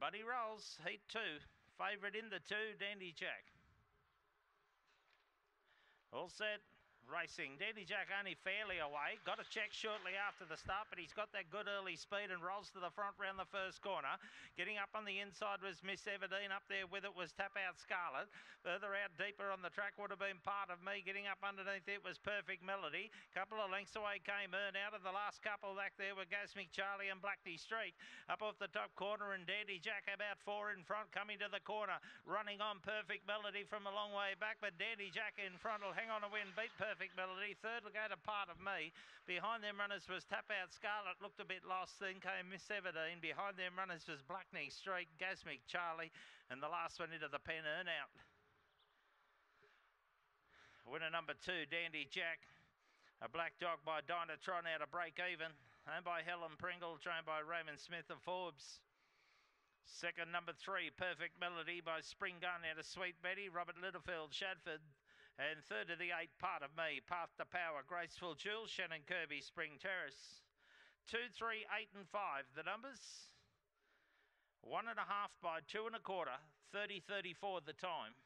Buddy rolls, heat 2. Favourite in the 2, Dandy Jack. All set. Racing. Dandy Jack only fairly away. Got a check shortly after the start, but he's got that good early speed and rolls to the front round the first corner. Getting up on the inside was Miss Everdeen. Up there with it was Tap Out Scarlet. Further out deeper on the track would have been Part of Me. Getting up underneath it was Perfect Melody. Couple of lengths away came Earn Out. Of the last couple back there were Gasmic Charlie and Blackney Street. Up off the top corner and Dandy Jack about 4 in front coming to the corner. Running on Perfect Melody from a long way back, but Dandy Jack in front will hang on to win. Beat Perfect Melody. Third will go to Part of Me. Behind them runners was Tap Out Scarlet. Looked a bit lost. Then came Miss Everdeen. Behind them runners was Blackney Street, Gasmic Charlie, and the last one into the pen, Earn Out. Winner number 2, Dandy Jack. A black dog by Dynatron out of Break Even. Owned by Helen Pringle. Trained by Raymond Smith of Forbes. Second, number 3, Perfect Melody by Spring Gun out of Sweet Betty, Robert Littlefield, Shadford. And third of the 8, Part of Me, Path to Power, Graceful Jewel, Shannon Kirby, Spring Terrace. 2, 3, 8 and 5, the numbers. 1.5 by 2 1/4, 30-34 the time.